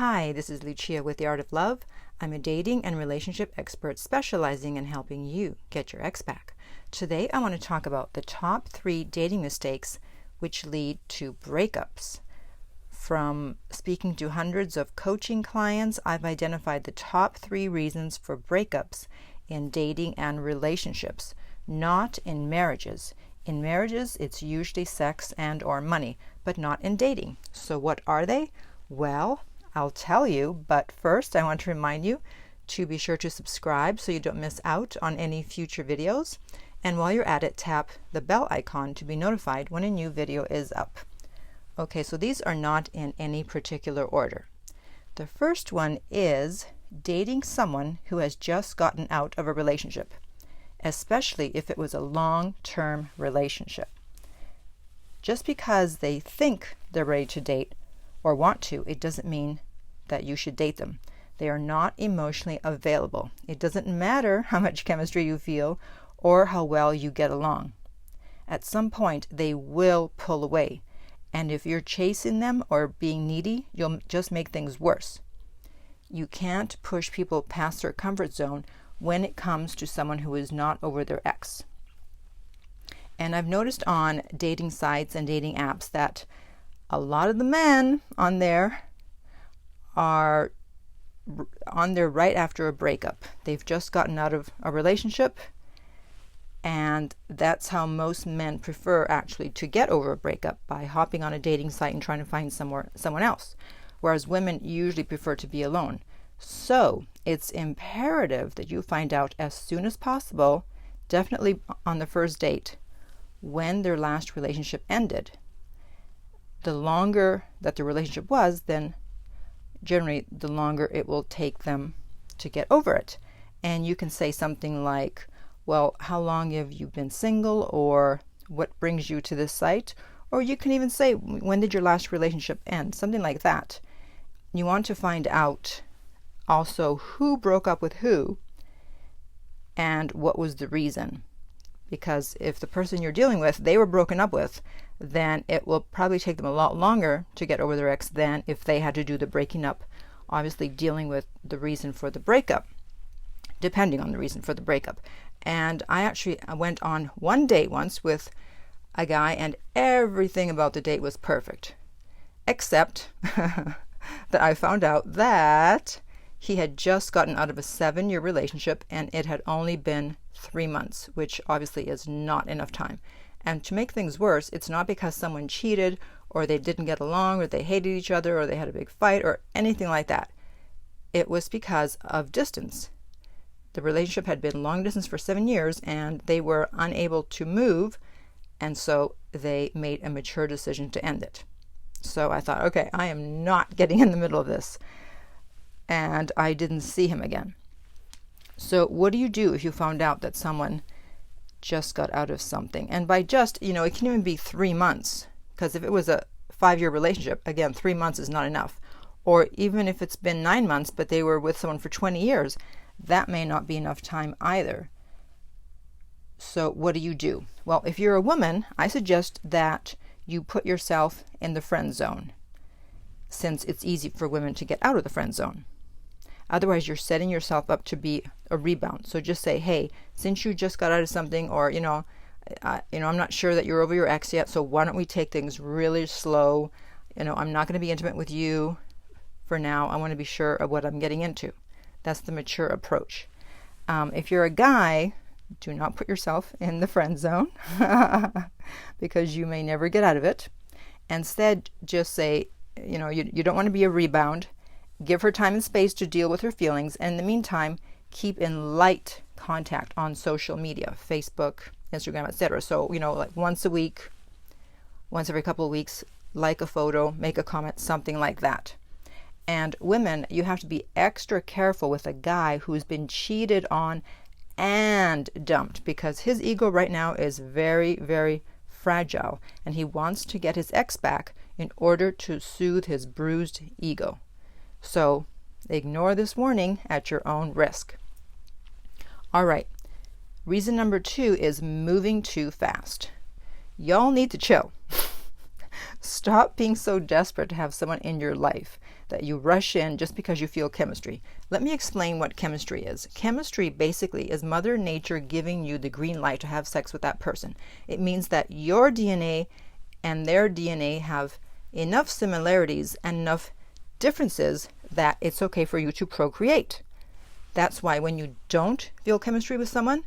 Hi, this is Lucia with The Art of Love. I'm a dating and relationship expert specializing in helping you get your ex back. Today I want to talk about the top 3 dating mistakes which lead to breakups. From speaking to hundreds of coaching clients, I've identified the top 3 reasons for breakups in dating and relationships, not in marriages. In marriages, it's usually sex and or money, but not in dating. So what are they? Well, I'll tell you, but first I want to remind you to be sure to subscribe so you don't miss out on any future videos. And while you're at it, tap the bell icon to be notified when a new video is up. Okay, so these are not in any particular order. The first one is dating someone who has just gotten out of a relationship, especially if it was a long-term relationship. Just because they think they're ready to date or want to, it doesn't mean that you should date them. They are not emotionally available. It doesn't matter how much chemistry you feel or how well you get along. At some point, they will pull away. And if you're chasing them or being needy, you'll just make things worse. You can't push people past their comfort zone when it comes to someone who is not over their ex. And I've noticed on dating sites and dating apps that a lot of the men on there are on there right after a breakup. They've just gotten out of a relationship, and that's how most men prefer actually to get over a breakup, by hopping on a dating site and trying to find someone else, whereas women usually prefer to be alone. So it's imperative that you find out as soon as possible, definitely on the first date, when their last relationship ended. The longer that the relationship was, then generally the longer it will take them to get over it. And you can say something like, well, how long have you been single, or what brings you to this site? Or you can even say, when did your last relationship end? Something like that. You want to find out also who broke up with who and what was the reason. Because if the person you're dealing with, they were broken up with, then it will probably take them a lot longer to get over their ex than if they had to do the breaking up, obviously dealing with the reason for the breakup, depending on the reason for the breakup. And I went on one date once with a guy, and everything about the date was perfect, except that I found out that he had just gotten out of a 7-year relationship, and it had only been 3 months, which obviously is not enough time. And to make things worse, it's not because someone cheated, or they didn't get along, or they hated each other, or they had a big fight, or anything like that. It was because of distance. The relationship had been long distance for 7 years, and they were unable to move, and so they made a mature decision to end it. So I thought, okay, I am not getting in the middle of this. And I didn't see him again. So what do you do if you found out that someone just got out of something? And by just, it can even be 3 months, because if it was a 5-year relationship, again, 3 months is not enough. Or even if it's been 9 months, but they were with someone for 20 years, that may not be enough time either. So what do you do? Well, if you're a woman, I suggest that you put yourself in the friend zone, since it's easy for women to get out of the friend zone. Otherwise, you're setting yourself up to be a rebound. So just say, hey, since you just got out of something, or, I'm not sure that you're over your ex yet, so why don't we take things really slow? I'm not going to be intimate with you for now. I want to be sure of what I'm getting into. That's the mature approach. If you're a guy, do not put yourself in the friend zone because you may never get out of it. Instead, just say, you don't want to be a rebound. Give her time and space to deal with her feelings. And in the meantime, keep in light contact on social media, Facebook, Instagram, etc. So, like once a week, once every couple of weeks, like a photo, make a comment, something like that. And women, you have to be extra careful with a guy who's been cheated on and dumped, because his ego right now is very, very fragile, and he wants to get his ex back in order to soothe his bruised ego. So ignore this warning at your own risk. All right. Reason number 2 is moving too fast. Y'all need to chill. Stop being so desperate to have someone in your life that you rush in just because you feel chemistry. Let me explain what chemistry is. Chemistry basically is Mother Nature giving you the green light to have sex with that person. It means that your DNA and their DNA have enough similarities and enough differences that it's okay for you to procreate. That's why when you don't feel chemistry with someone,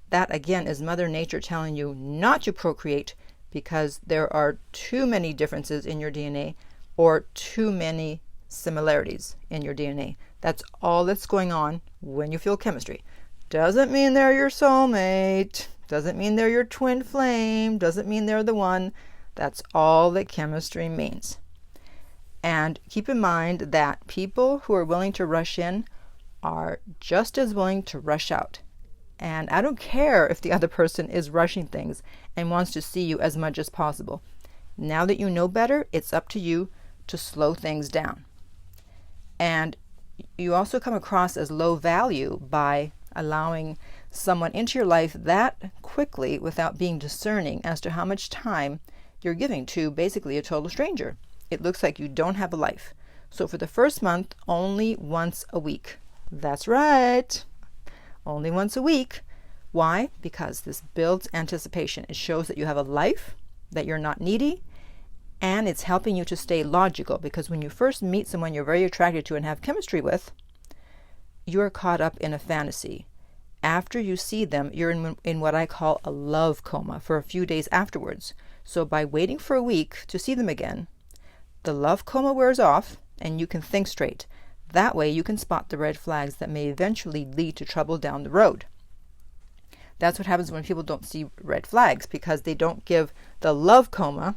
that again is Mother Nature telling you not to procreate, because there are too many differences in your DNA or too many similarities in your DNA. That's all that's going on when you feel chemistry. Doesn't mean they're your soulmate. Doesn't mean they're your twin flame. Doesn't mean they're the one. That's all that chemistry means. And keep in mind that people who are willing to rush in are just as willing to rush out. And I don't care if the other person is rushing things and wants to see you as much as possible. Now that you know better, it's up to you to slow things down. And you also come across as low value by allowing someone into your life that quickly without being discerning as to how much time you're giving to basically a total stranger. It looks like you don't have a life. So for the first month, only once a week. That's right. Only once a week. Why? Because this builds anticipation. It shows that you have a life, that you're not needy, and it's helping you to stay logical, because when you first meet someone you're very attracted to and have chemistry with, you're caught up in a fantasy. After you see them, you're in what I call a love coma for a few days afterwards. So by waiting for a week to see them again, the love coma wears off and you can think straight. That way you can spot the red flags that may eventually lead to trouble down the road. That's what happens when people don't see red flags, because they don't give the love coma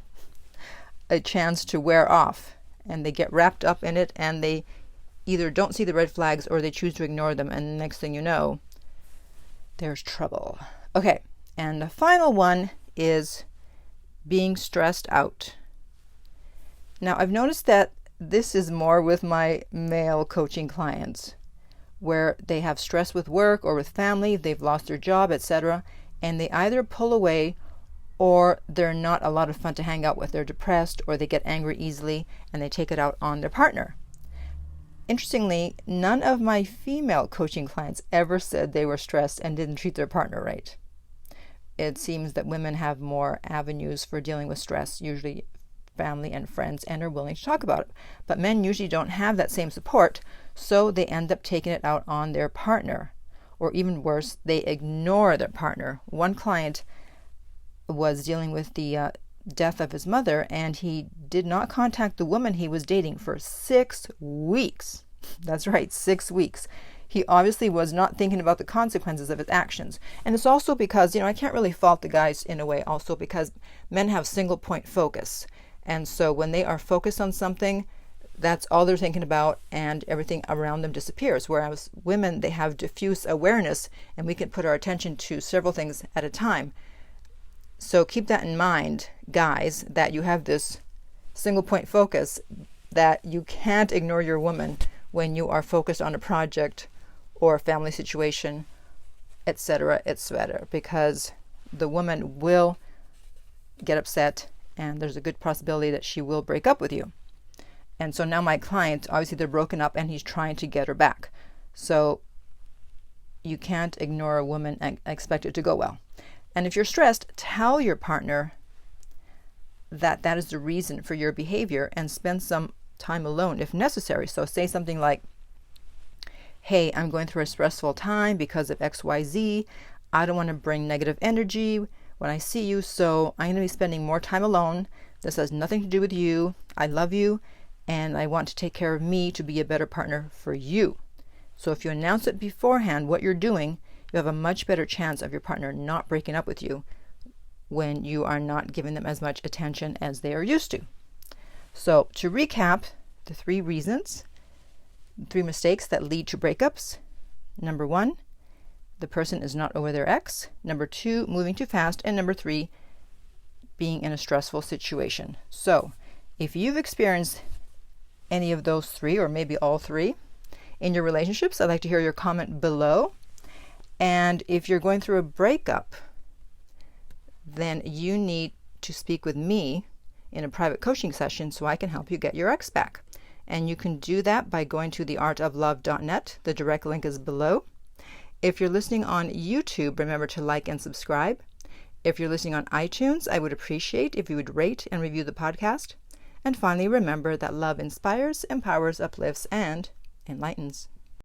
a chance to wear off, and they get wrapped up in it, and they either don't see the red flags or they choose to ignore them, and the next thing you know, there's trouble. Okay, and the final one is being stressed out. Now, I've noticed that this is more with my male coaching clients, where they have stress with work or with family, they've lost their job, etc., and they either pull away or they're not a lot of fun to hang out with. They're depressed, or they get angry easily and they take it out on their partner. Interestingly, none of my female coaching clients ever said they were stressed and didn't treat their partner right. It seems that women have more avenues for dealing with stress, usually family and friends, and are willing to talk about it. But men usually don't have that same support, so they end up taking it out on their partner. Or even worse, they ignore their partner. One client was dealing with the death of his mother, and he did not contact the woman he was dating for 6 weeks. That's right, 6 weeks. He obviously was not thinking about the consequences of his actions. And it's also because, I can't really fault the guys in a way, also because men have single point focus. And so when they are focused on something, that's all they're thinking about, and everything around them disappears. Whereas women, they have diffuse awareness, and we can put our attention to several things at a time. So keep that in mind, guys, that you have this single point focus, that you can't ignore your woman when you are focused on a project or a family situation, etc., etc., because the woman will get upset, and there's a good possibility that she will break up with you. And so now my client, obviously they're broken up and he's trying to get her back. So you can't ignore a woman and expect it to go well. And if you're stressed, tell your partner that that is the reason for your behavior, and spend some time alone if necessary. So say something like, hey, I'm going through a stressful time because of XYZ. I don't want to bring negative energy when I see you, so I'm going to be spending more time alone. This has nothing to do with you. I love you, and I want to take care of me to be a better partner for you. So if you announce it beforehand, what you're doing, you have a much better chance of your partner not breaking up with you when you are not giving them as much attention as they are used to. So to recap, the 3 reasons, 3 mistakes that lead to breakups. Number 1, the person is not over their ex. Number 2, moving too fast. And number 3, being in a stressful situation. So if you've experienced any of those 3, or maybe all 3 in your relationships, I'd like to hear your comment below. And if you're going through a breakup, then you need to speak with me in a private coaching session so I can help you get your ex back. And you can do that by going to theartoflove.net. The direct link is below. If you're listening on YouTube, remember to like and subscribe. If you're listening on iTunes, I would appreciate if you would rate and review the podcast. And finally, remember that love inspires, empowers, uplifts, and enlightens.